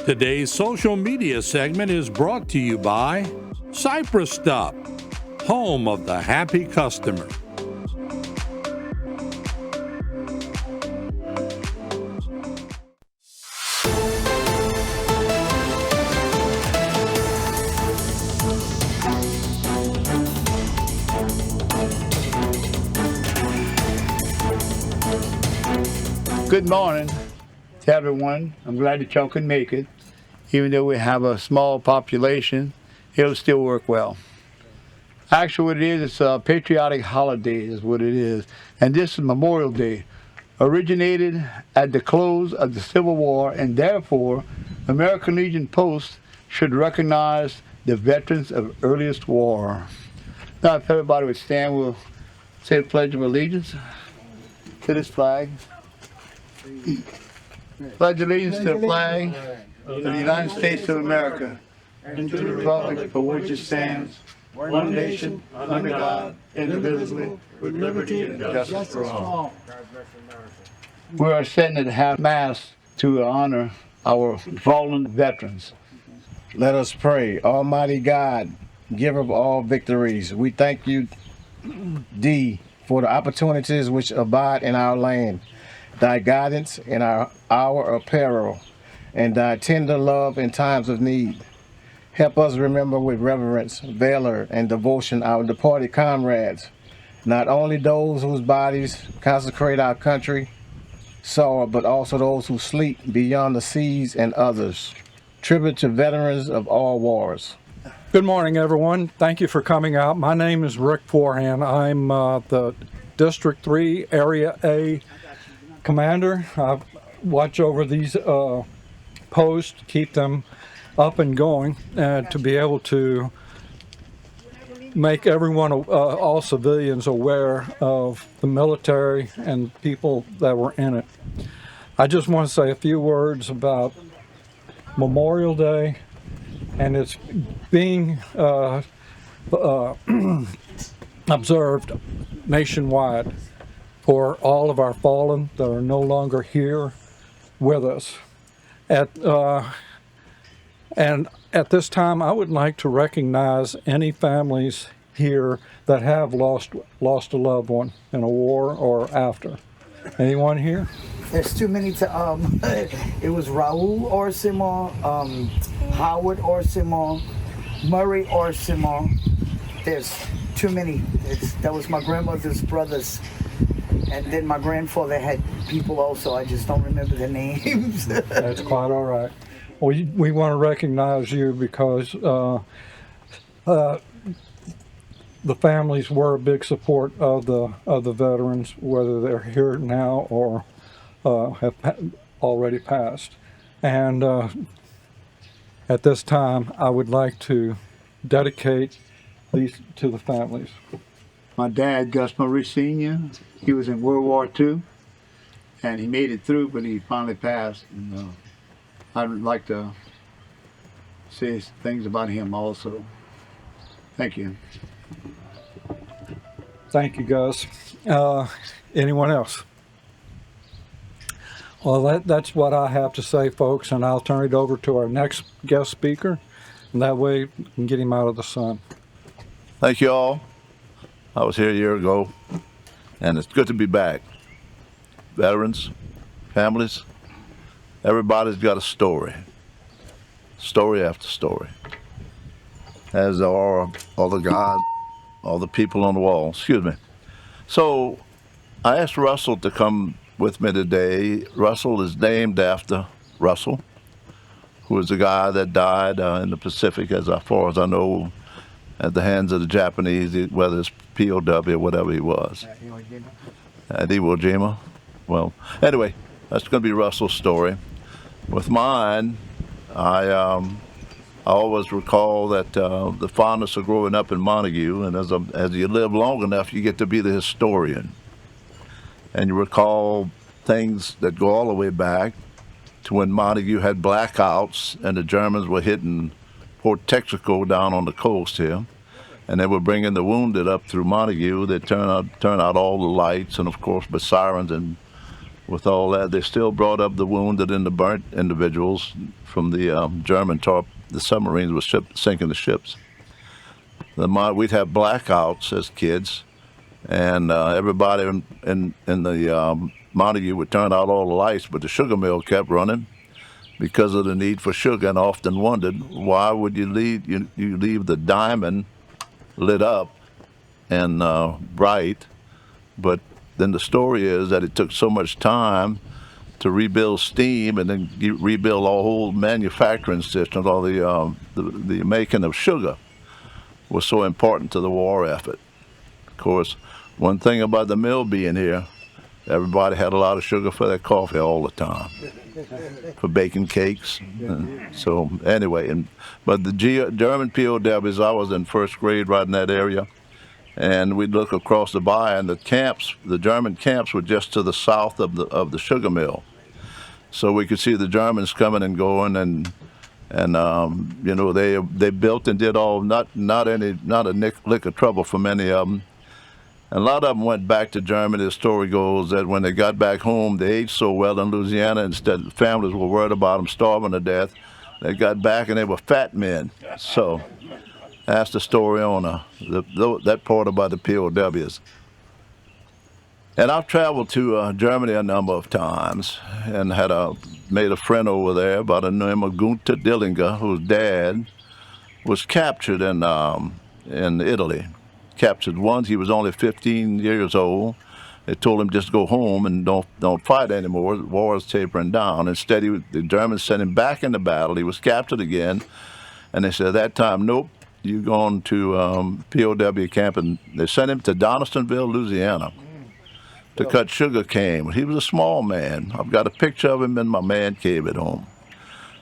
Today's social media segment is brought to you by Cypress Stop, home of the happy customer. Good morning to everyone. I'm glad that y'all can make it. Even though we have a small population, it'll still work well. Actually, what it is, it's a patriotic holiday is what it is. And this is Memorial Day, originated at the close of the Civil War, and therefore, American Legion Post should recognize the veterans of earliest war. Now, if everybody would stand, we'll say the Pledge of Allegiance to this flag. Pledge allegiance to the flag of the United States of America and to the republic for which it stands, one nation, under God, indivisible, with liberty and justice for all. We are sitting at half mast to honor our fallen veterans. Let us pray. Almighty God, giver of all victories, we thank you, D, for the opportunities which abide in our land, thy guidance in our hour of peril, and thy tender love in times of need. Help us remember with reverence, valor, and devotion our departed comrades, not only those whose bodies consecrate our country, soil, but also those who sleep beyond the seas and others. Tribute to veterans of all wars. Good morning, everyone. Thank you for coming out. My name is Rick Forehand. I'm the District 3 Area A Commander. I watch over these posts, keep them up and going, to be able to make everyone, all civilians, aware of the military and people that were in it. I just want to say a few words about Memorial Day, and it's being observed nationwide for all of our fallen that are no longer here with us. And at this time, I would like to recognize any families here that have lost a loved one in a war or after. Anyone here? There's too many to, it was Raul Orsimo, Howard Orsimo, Murray Orsimo. There's too many. That was my grandmother's brothers. And then my grandfather had people also. I just don't remember their names. That's quite all right. We want to recognize you because the families were a big support of the veterans, whether they're here now or have already passed. And at this time, I would like to dedicate these to the families. My dad, Gus Maurice Sr., he was in World War II, and he made it through, but he finally passed. And I'd like to say things about him also. Thank you. Thank you, Gus. Anyone else? Well, that's what I have to say, folks, and I'll turn it over to our next guest speaker, and that way we can get him out of the sun. Thank you all. I was here a year ago, and it's good to be back. Veterans, families, everybody's got a story after story. As are all the God, all the people on the wall, excuse me. So I asked Russell to come with me today. Russell is named after Russell, who was the guy that died in the Pacific, as far as I know, at the hands of the Japanese, whether it's POW or whatever he was. At Iwo Jima. Well, anyway, that's going to be Russell's story. With mine, I always recall that the fondness of growing up in Montegut, and as you live long enough, you get to be the historian. And you recall things that go all the way back to when Montegut had blackouts and the Germans were hitting Port Texaco down on the coast here, and they were bringing the wounded up through Montegut. They turn out all the lights, and of course, with sirens and with all that, they still brought up the wounded and the burnt individuals from the German the submarines were sinking the ships. We'd have blackouts as kids, and everybody in the Montegut would turn out all the lights, but the sugar mill kept running because of the need for sugar, and often wondered, why would you leave the diamond lit up and bright, but then the story is that it took so much time to rebuild steam and then rebuild our whole manufacturing system, all the making of sugar was so important to the war effort. Of course, one thing about the mill being here, everybody had a lot of sugar for their coffee all the time, for baking cakes. And so anyway, but the German POWs, I was in first grade right in that area, and we'd look across the bayou, and the German camps were just to the south of the sugar mill. So we could see the Germans coming and going, and you know, they built and did all, not a lick of trouble for many of them. And a lot of them went back to Germany. The story goes that when they got back home, they ate so well in Louisiana, instead families were worried about them starving to death. They got back and they were fat men. So that's the story on that part about the POWs. And I've traveled to Germany a number of times and made a friend over there by the name of Gunther Dillinger, whose dad was captured in Italy. Captured once. He was only 15 years old. They told him just go home and don't fight anymore. The war is tapering down. Instead, the Germans sent him back into battle. He was captured again, and they said at that time, nope, you're going to POW camp, and they sent him to Donaldsonville, Louisiana, to cut sugar cane. He was a small man. I've got a picture of him in my man cave at home.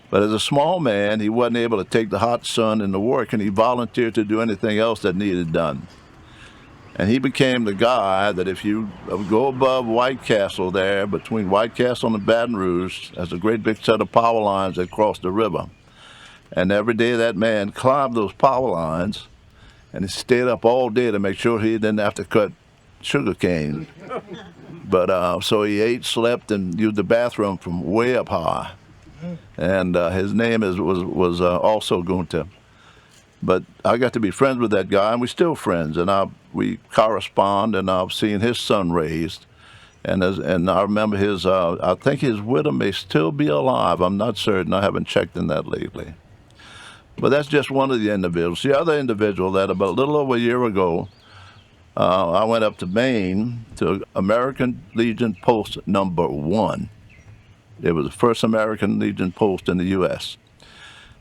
But as a small man, he wasn't able to take the hot sun and the work, and he volunteered to do anything else that needed done. And he became the guy that if you go above White Castle there, between White Castle and Baton Rouge, there's a great big set of power lines that cross the river. And every day that man climbed those power lines, and he stayed up all day to make sure he didn't have to cut sugar cane. But so he ate, slept, and used the bathroom from way up high. And his name was also Gunther. But I got to be friends with that guy, and we're still friends. And we correspond, and I've seen his son raised. And I remember I think his widow may still be alive. I'm not certain. I haven't checked in that lately. But that's just one of the individuals. The other individual that about a little over a year ago, I went up to Maine to American Legion Post number 1. It was the first American Legion post in the U.S.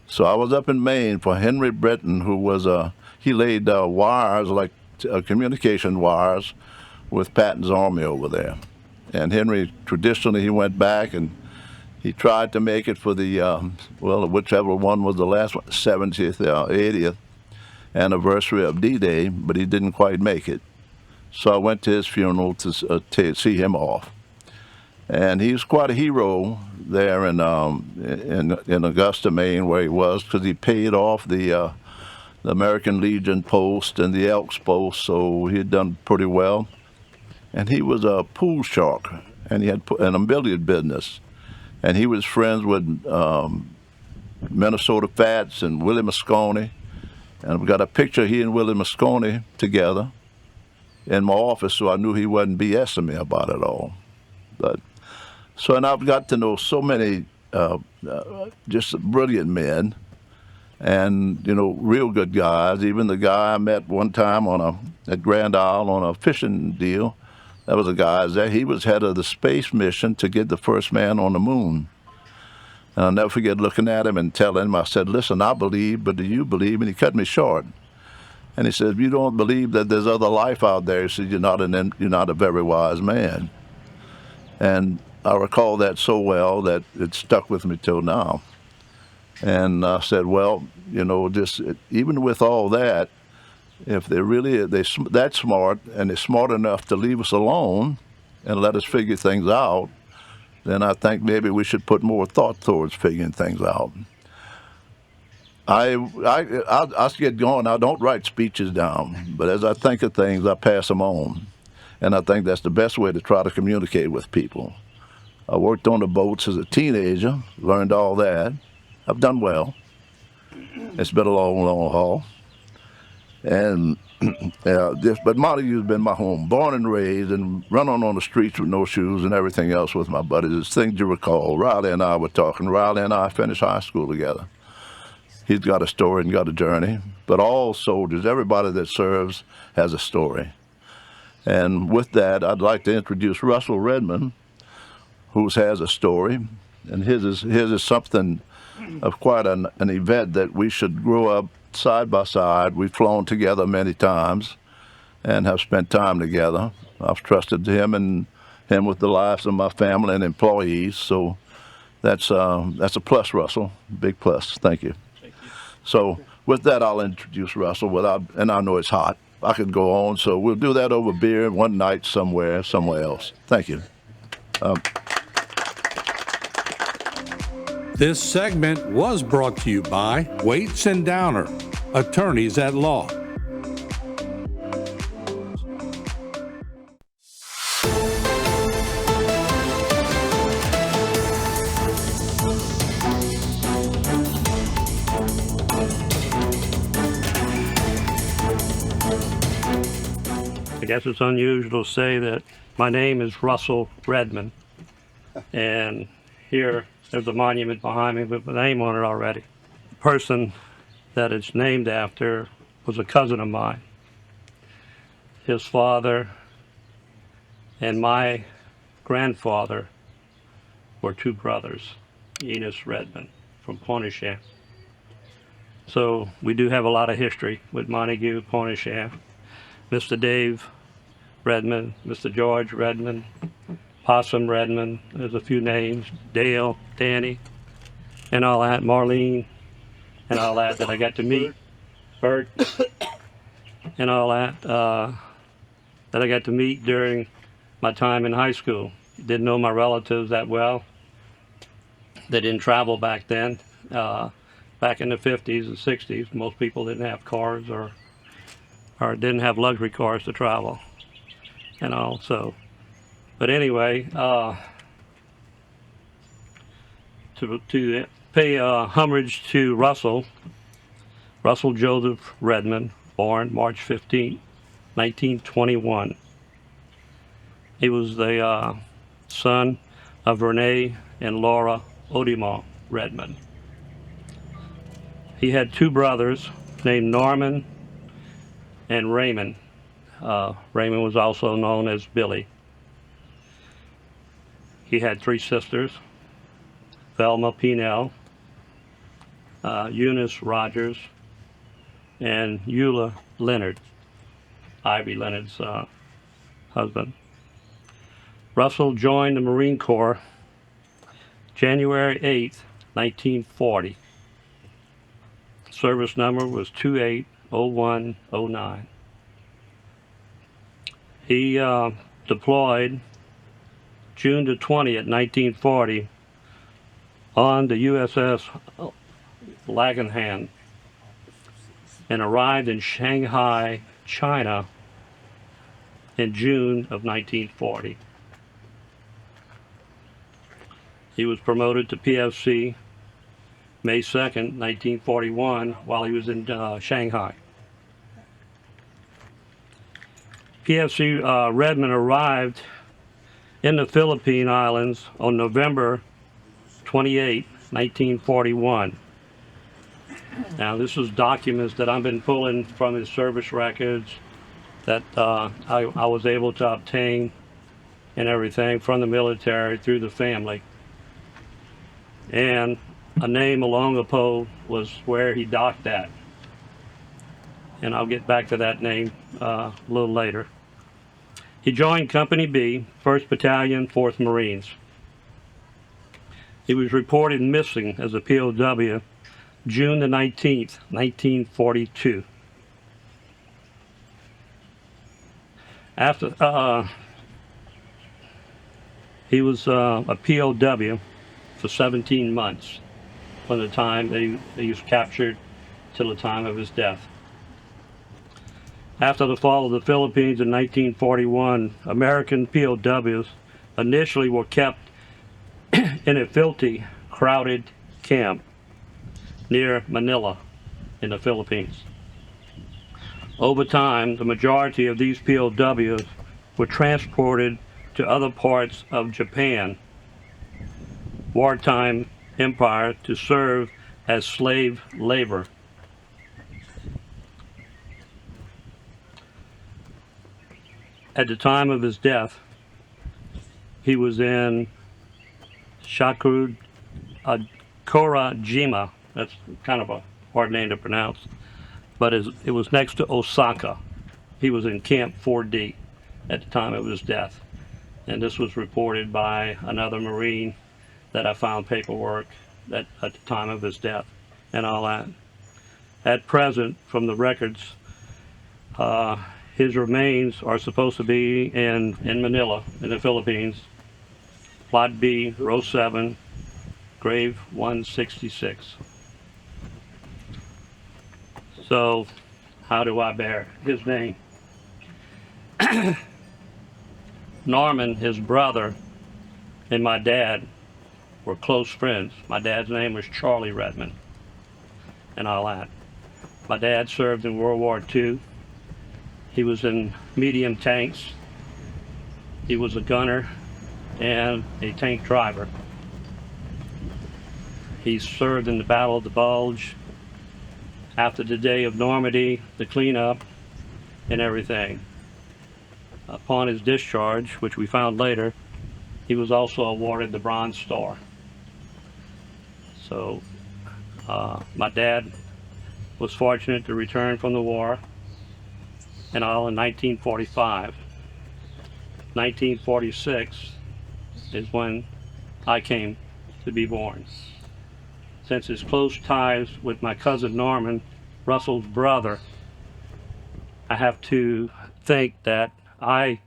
So I was up in Maine for Henry Britton, who he laid wires, like communication wires, with Patton's army over there. And Henry, traditionally, he went back and he tried to make it for the, whichever one was the last one, 70th or 80th anniversary of D-Day, but he didn't quite make it. So I went to his funeral to see him off. And he was quite a hero there in Augusta, Maine, where he was, because he paid off the American Legion post and the Elks post, so he had done pretty well. And he was a pool shark, and he had an billiard business. And he was friends with Minnesota Fats and Willie Moscone. And we got a picture of he and Willie Moscone together in my office, so I knew he wasn't BSing me about it all. And I've got to know so many just brilliant men, and real good guys. Even the guy I met one time at Grand Isle on a fishing deal, that was a guy there. He was head of the space mission to get the first man on the moon. And I'll never forget looking at him and telling him, I said, listen, I believe, but do you believe? And he cut me short. And he said, if you don't believe that there's other life out there, he said, you're not a very wise man. And I recall that so well that it stuck with me till now. And I said, well, even with all that, if they're that smart, and they're smart enough to leave us alone and let us figure things out, then I think maybe we should put more thought towards figuring things out. I get going. I don't write speeches down, but as I think of things, I pass them on. And I think that's the best way to try to communicate with people. I worked on the boats as a teenager, learned all that. I've done well. It's been a long, long haul. And but Montegu's been my home, born and raised, and running on the streets with no shoes and everything else with my buddies. It's things you recall. Riley and I were talking. Riley and I finished high school together. He's got a story and got a journey. But all soldiers, everybody that serves, has a story. And with that, I'd like to introduce Russell Redmond, who has a story, and his is something of quite an event that we should grow up side by side. We've flown together many times and have spent time together. I've trusted him with the lives of my family and employees, so that's a plus, Russell, big plus. Thank you. So with that, I'll introduce Russell and I know it's hot. I could go on, so we'll do that over beer one night somewhere else. Thank you. This segment was brought to you by Waits and Downer, attorneys at law. I guess it's unusual to say that my name is Russell Redmond, and here there's a monument behind me with my name on it already. The person that it's named after was a cousin of mine. His father and my grandfather were two brothers, Enos Redmond from Pontchartrain. So we do have a lot of history with Montegut, Pontchartrain. Mr. Dave Redmond, Mr. George Redmond, Possum Redmond, there's a few names, Dale, Danny, and all that, Marlene, and all that I got to meet, Bert, and all that I got to meet during my time in high school. Didn't know my relatives that well. They didn't travel back then. Back in the 50s and 60s, most people didn't have cars or didn't have luxury cars to travel and all. So, but anyway, to pay homage to Russell Joseph Redmond, born March 15, 1921. He was the son of Renee and Laura Odimont Redmond. He had two brothers named Norman and Raymond. Raymond was also known as Billy. He had three sisters, Velma Pinell, Eunice Rogers, and Eula Leonard, Ivy Leonard's husband. Russell joined the Marine Corps January 8, 1940. Service number was 280109. He deployed June the 20th, 1940 on the USS Lagenhan and arrived in Shanghai, China in June of 1940. He was promoted to PFC May 2nd, 1941, while he was in Shanghai. PFC Redmond arrived in the Philippine Islands on November 28, 1941. Now, this is documents that I've been pulling from his service records that I was able to obtain and everything from the military through the family. And a name along the pole was where he docked at. And I'll get back to that name a little later. He joined Company B, 1st Battalion, 4th Marines. He was reported missing as a POW June the 19th, 1942. After he was a POW for 17 months from the time he was captured till the time of his death. After the fall of the Philippines in 1941, American POWs initially were kept in a filthy, crowded camp near Manila in the Philippines. Over time, the majority of these POWs were transported to other parts of Japan, wartime empire, to serve as slave labor. At the time of his death, he was in Shakurajima. That's kind of a hard name to pronounce, but it was next to Osaka. He was in Camp 4D at the time of his death. And this was reported by another Marine that I found paperwork at the time of his death and all that. At present, from the records, his remains are supposed to be in Manila, in the Philippines, Plot B, Row 7, Grave 166. So, how do I bear his name? Norman, his brother, and my dad were close friends. My dad's name was Charlie Redmond and all that. My dad served in World War II. He was in medium tanks. He was a gunner and a tank driver. He served in the Battle of the Bulge, after the day of Normandy, the cleanup and everything. Upon his discharge, which we found later, he was also awarded the Bronze Star. So my dad was fortunate to return from the war and all in 1945. 1946 is when I came to be born. Since his close ties with my cousin Norman, Russell's brother, I have to think that I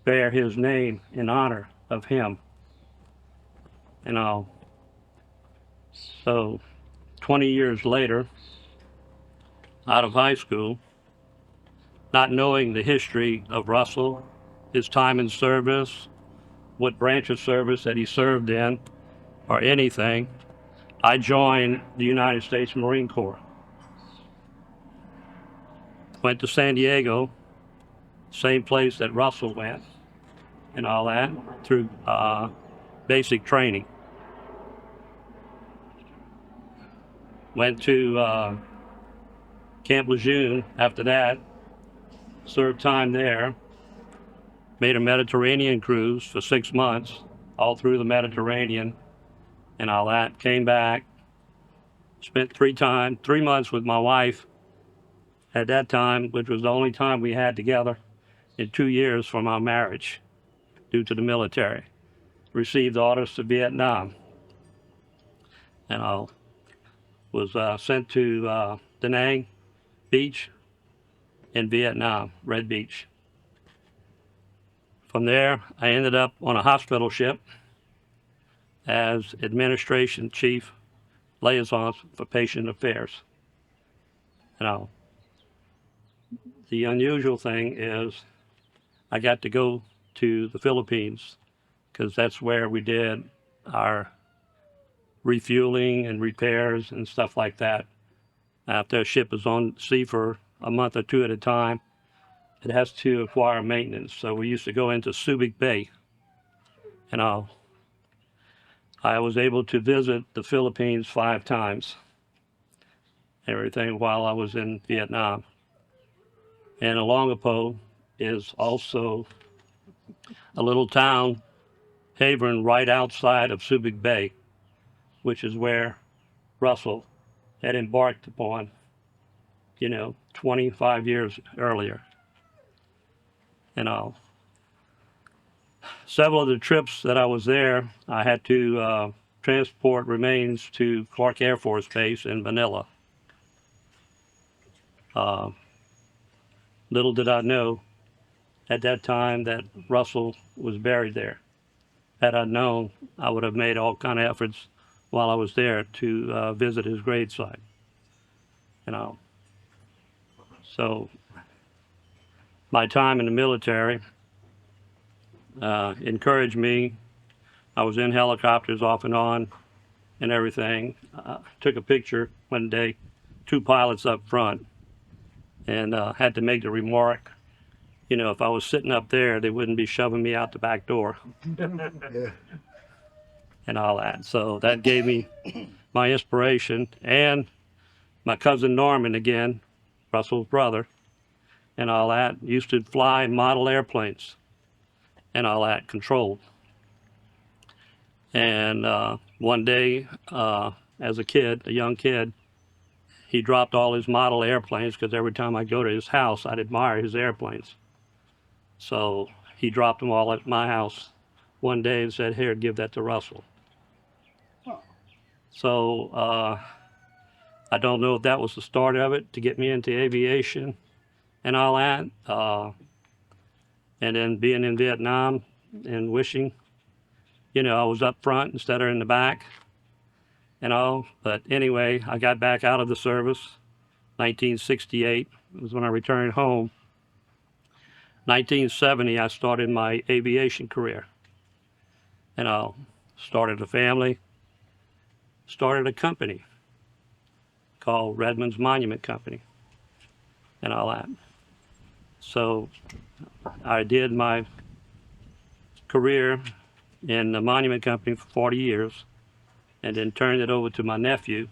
bear his name in honor of him and all. So 20 years later, out of high school, not knowing the history of Russell, his time in service, what branch of service that he served in, or anything, I joined the United States Marine Corps. Went to San Diego, same place that Russell went, and all that, through basic training. Went to Camp Lejeune after that, served time there, made a Mediterranean cruise for 6 months, all through the Mediterranean and all that. Came back, spent 3 months with my wife at that time, which was the only time we had together in 2 years from our marriage due to the military. Received orders to Vietnam, and I was sent to Da Nang Beach in Vietnam, Red Beach. From there, I ended up on a hospital ship as administration chief liaison for patient affairs. Now, the unusual thing is I got to go to the Philippines because that's where we did our refueling and repairs and stuff like that. After a ship is on sea for a month or 2 at a time, it has to acquire maintenance. So we used to go into Subic Bay and all. I was able to visit the Philippines 5 times, everything while I was in Vietnam. And Olongapo is also a little town, haven, right outside of Subic Bay, which is where Russell had embarked upon, 25 years earlier and all. Several of the trips that I was there, I had to transport remains to Clark Air Force Base in Manila. Little did I know at that time that Russell was buried there. Had I known, I would have made all kind of efforts while I was there to visit his gravesite. So my time in the military encouraged me I was in helicopters off and on and everything. Took a picture one day, 2 pilots up front, and had to make the remark, you know, if I was sitting up there, they wouldn't be shoving me out the back door. Yeah. And all that. So that gave me my inspiration. And my cousin Norman, again, Russell's brother, and all that, used to fly model airplanes and all that, controlled. And one day, as a kid, a young kid, he dropped all his model airplanes because every time I go to his house, I'd admire his airplanes. So he dropped them all at my house one day and said, "Here, give that to Russell." So I don't know if that was the start of it to get me into aviation and all that. And then being in Vietnam and wishing, you know, I was up front instead of in the back and all. But anyway, I got back out of the service. 1968 was when I returned home. 1970, I started my aviation career. And I started a family, started a company called Redmond's Monument Company and all that. So I did my career in the monument company for 40 years and then turned it over to my nephew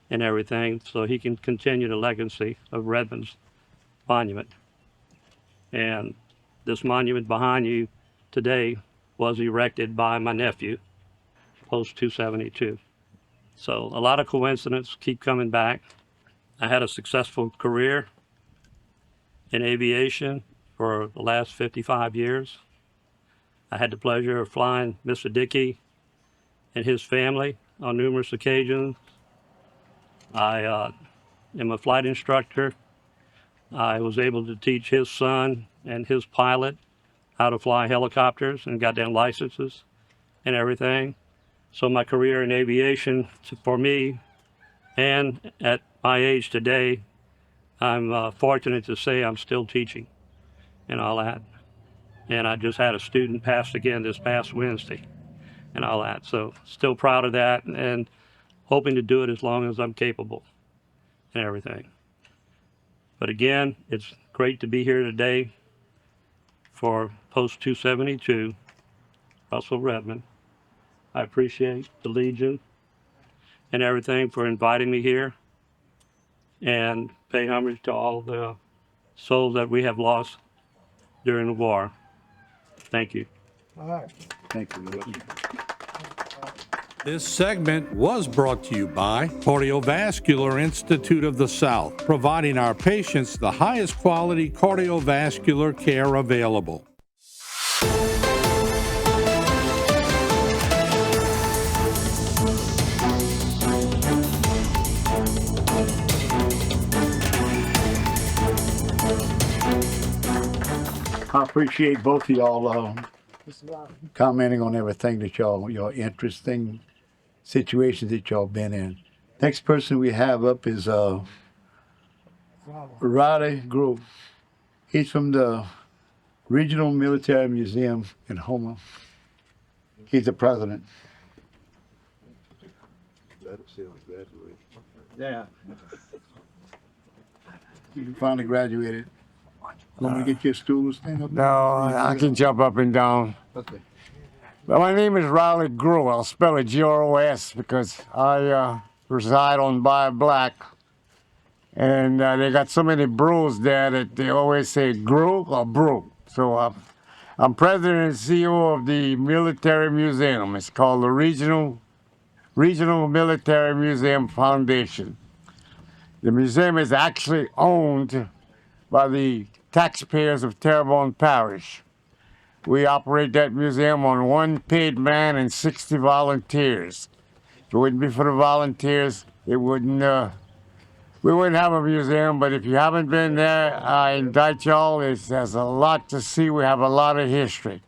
and everything so he can continue the legacy of Redmond's monument. And this monument behind you today was erected by my nephew, post 272. So a lot of coincidences keep coming back. I had a successful career in aviation for the last 55 years. I had the pleasure of flying Mr. Dickey and his family on numerous occasions. I am a flight instructor. I was able to teach his son and his pilot how to fly helicopters and got their licenses and everything. So my career in aviation, for me, and at my age today, I'm fortunate to say I'm still teaching and all that. And I just had a student pass again this past Wednesday and all that. So still proud of that and hoping to do it as long as I'm capable and everything. But again, it's great to be here today for Post 272, Russell Redmond. I appreciate the Legion and everything for inviting me here and pay homage to all the souls that we have lost during the war. Thank you. All right. Thank you. This segment was brought to you by Cardiovascular Institute of the South, providing our patients the highest quality cardiovascular care available. I appreciate both of y'all commenting on everything that your interesting situations that y'all been in. Next person we have up is Riley Grove. He's from the Regional Military Museum in Houma. He's the president. Yeah. You finally graduated. Want me to get your stool to stand up? No, I can jump up and down. Okay. Well, my name is Riley Gros. I'll spell it G-R-O-S because I reside on Bayou Black. And they got so many brews there that they always say Gros or Brew. So I'm president and CEO of the Military Museum. It's called the Regional Military Museum Foundation. The museum is actually owned by the taxpayers of Terrebonne Parish. We operate that museum on 1 paid man and 60 volunteers. If it wouldn't be for the volunteers, we wouldn't have a museum. But if you haven't been there, I invite y'all. There's a lot to see. We have a lot of history.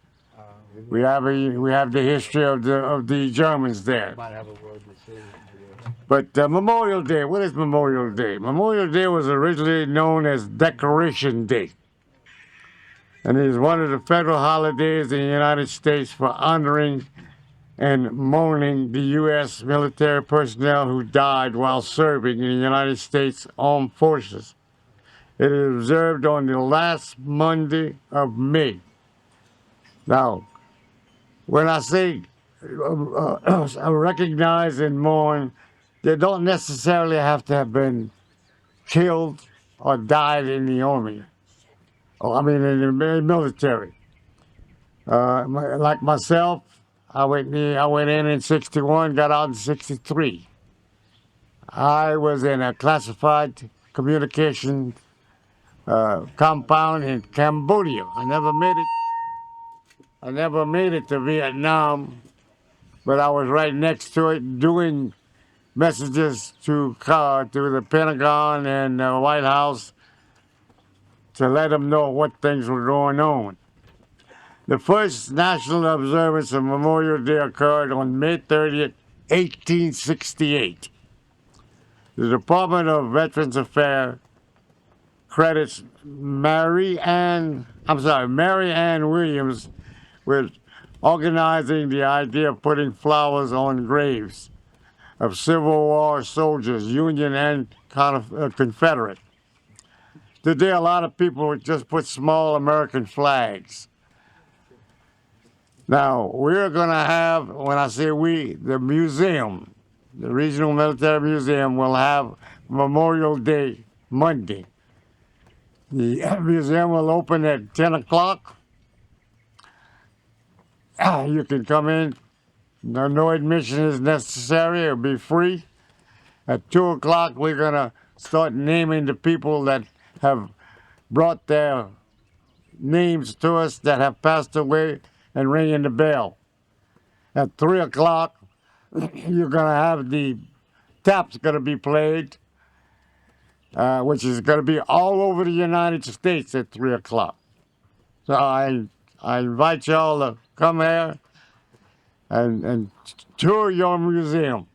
We have the history of the Germans there. But Memorial Day, what is Memorial Day? Memorial Day was originally known as Decoration Day. and it is one of the federal holidays in the United States for honoring and mourning the U.S. military personnel who died while serving in the United States Armed Forces. It is observed on the last Monday of May. Now, when I say recognize and mourn, they don't necessarily have to have been killed or died in the army. Or, I mean, in the military. Like myself, I went in '61, got out in '63. I was in a classified communication compound in Cambodia. I never made it. I never made it to Vietnam, but I was right next to it doing messages to the Pentagon and the White House to let them know what things were going on. The first national observance of Memorial Day occurred on May 30th, 1868. The Department of Veterans Affairs credits Mary Ann Williams with organizing the idea of putting flowers on graves of Civil War soldiers, Union and Confederate. Today, a lot of people just put small American flags. Now, we're going to have, when I say we, the museum, the Regional Military Museum will have Memorial Day Monday. The museum will open at 10 o'clock. You can come in. No admission is necessary. It'll be free. At 2 o'clock, we're going to start naming the people that have brought their names to us that have passed away and ringing the bell. At 3 o'clock, you're going to have the taps going to be played, which is going to be all over the United States at 3 o'clock. So I invite y'all to come here and tour your museum.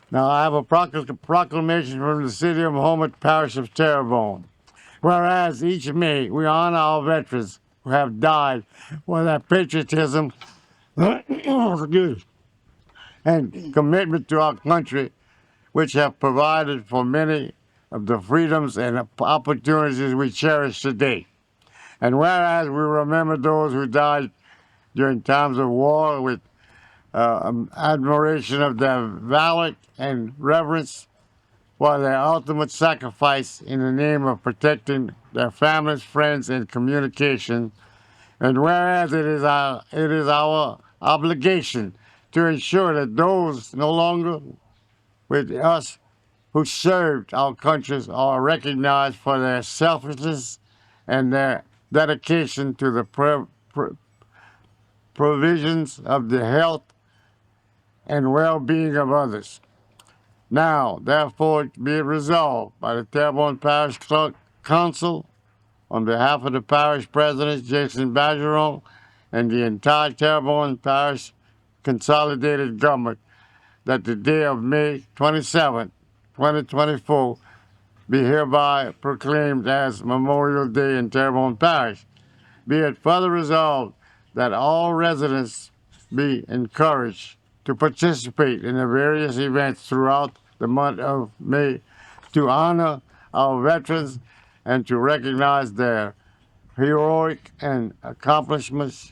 Now, I have a proclamation from the city of Houma, parish of Terrebonne. Whereas each May, we honor our veterans who have died for their patriotism and commitment to our country, which have provided for many of the freedoms and opportunities we cherish today. And whereas we remember those who died during times of war with admiration of their valor and reverence for their ultimate sacrifice in the name of protecting their families, friends, and communication. And whereas it is our obligation to ensure that those no longer with us who served our countries are recognized for their selflessness and their dedication to the provisions of the health and well-being of others. Now, therefore, be it resolved by the Terrebonne Parish Clerk Council on behalf of the parish president, Jason Bergeron, and the entire Terrebonne Parish Consolidated Government, that the day of May 27, 2024, be hereby proclaimed as Memorial Day in Terrebonne Parish. Be it further resolved that all residents be encouraged to participate in the various events throughout the month of May to honor our veterans and to recognize their heroic and accomplishments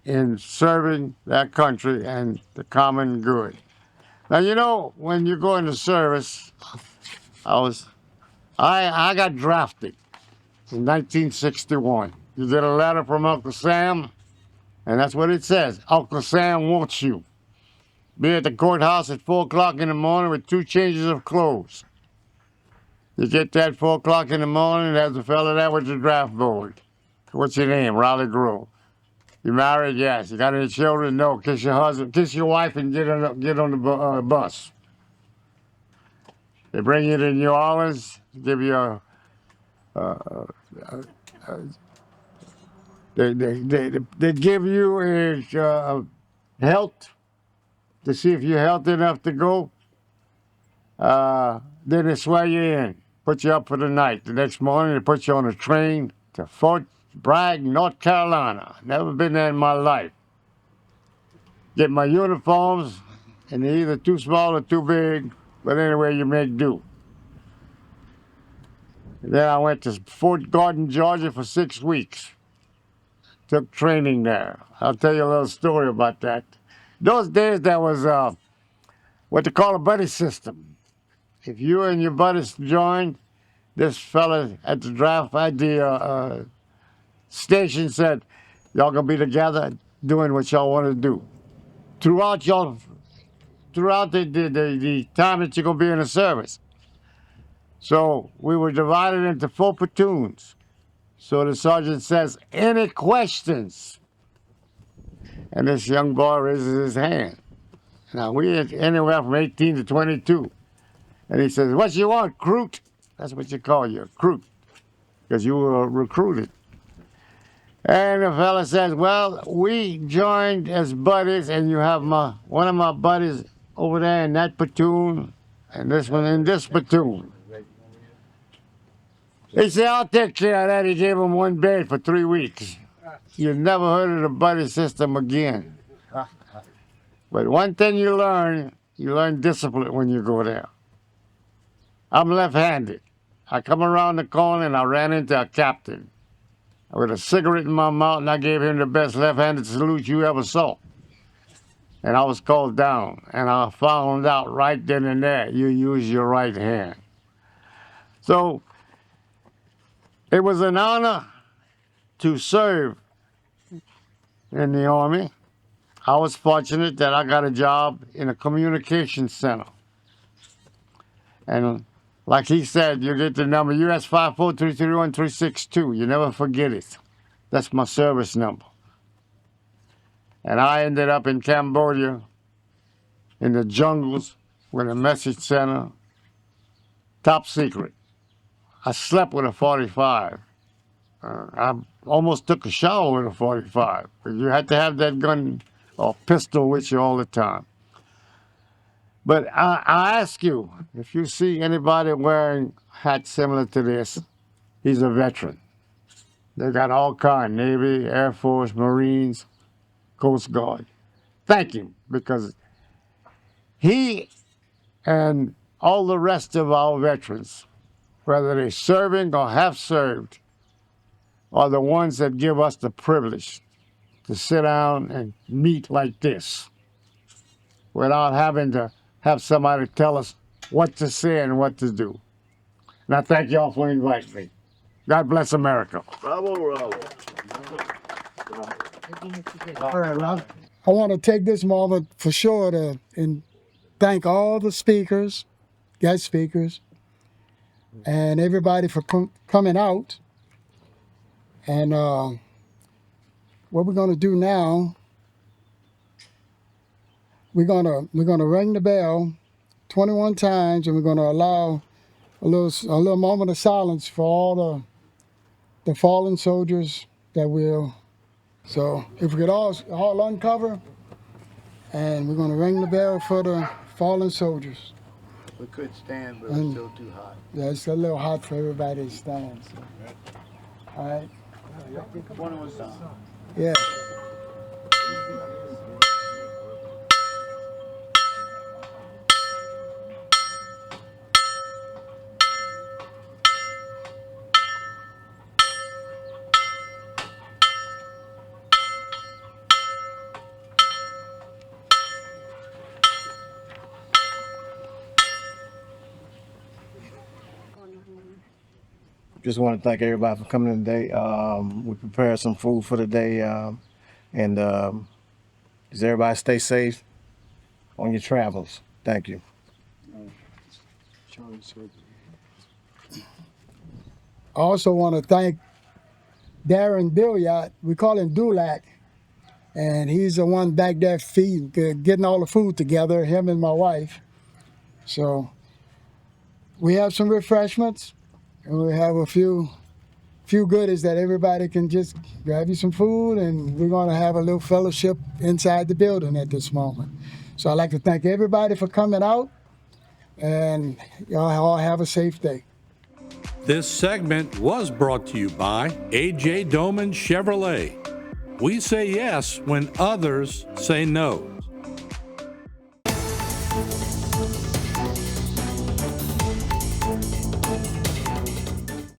in serving their country and the common good. Now, you know, when you go into service, I got drafted in 1961. You get a letter from Uncle Sam, and that's what it says. Uncle Sam wants you. Be at the courthouse at 4 o'clock in the morning with 2 changes of clothes. You get there at 4 o'clock in the morning, there's a fella there with your draft board. What's your name? Raleigh Grove. You married? Yes. You got any children? No. Kiss your husband, kiss your wife, and get on the bus. They bring you to New Orleans, give you they give you a health to see if you're healthy enough to go. Then they swear you in, put you up for the night. The next morning, they put you on a train to Fort Bragg, North Carolina. Never been there in my life. Get my uniforms, and they're either too small or too big, but anyway, you make do. Then I went to Fort Gordon, Georgia for 6 weeks. Took training there. I'll tell you a little story about that. Those days there was what they call a buddy system. If you and your buddies joined, this fella at the draft idea station said, y'all gonna be together doing what y'all want to do. Throughout the time that you're gonna be in the service. So we were divided into 4 platoons. So the sergeant says, any questions? And this young boy raises his hand. Now we had anywhere from 18 to 22. And he says, what you want, recruit? That's what you call you, recruit, because you were recruited. And the fella says, well, we joined as buddies, and you have one of my buddies over there in that platoon, and this one in this platoon. He said, I'll take care of that. He gave him 1 bed for 3 weeks. You never heard of the buddy system again. But one thing you learn discipline when you go there. I'm left-handed. I come around the corner and I ran into a captain with a cigarette in my mouth, and I gave him the best left-handed salute you ever saw. And I was called down, and I found out right then and there, you use your right hand. So it was an honor to serve in the Army. I was fortunate that I got a job in a communications center. And like he said, you get the number US 54331-362. You never forget it. That's my service number. And I ended up in Cambodia, in the jungles, with a message center, top secret. I slept with a 45. I almost took a shower with a 45. You had to have that gun or pistol with you all the time. But I ask you, if you see anybody wearing a hat similar to this, he's a veteran. They got all kinds, Navy, Air Force, Marines, Coast Guard. Thank him, because he and all the rest of our veterans, whether they're serving or have served, are the ones that give us the privilege to sit down and meet like this without having to have somebody tell us what to say and what to do. And I thank y'all for inviting me. God bless America. Bravo, bravo. All right, Rob. I want to take this moment for sure to thank all the speakers, guest speakers, and everybody for coming out. And what we're going to do now, we're gonna ring the bell 21 times, and we're going to allow a little moment of silence for all the fallen soldiers that will. So if we could all uncover, and we're going to ring the bell for the fallen soldiers. We could stand, but it's still too hot. Yeah, it's a little hot for everybody to stand. So. All right. Yeah. Just want to thank everybody for coming today. We prepared some food for the day, and does everybody stay safe on your travels. Thank you. I also want to thank Darren Billiard. We call him Dulac, and he's the one back there getting all the food together, him and my wife. So we have some refreshments. And we have a few goodies that everybody can just grab you some food, and we're going to have a little fellowship inside the building at this moment. So I'd like to thank everybody for coming out, and y'all all have a safe day. This segment was brought to you by A.J. Doman Chevrolet. We say yes when others say no.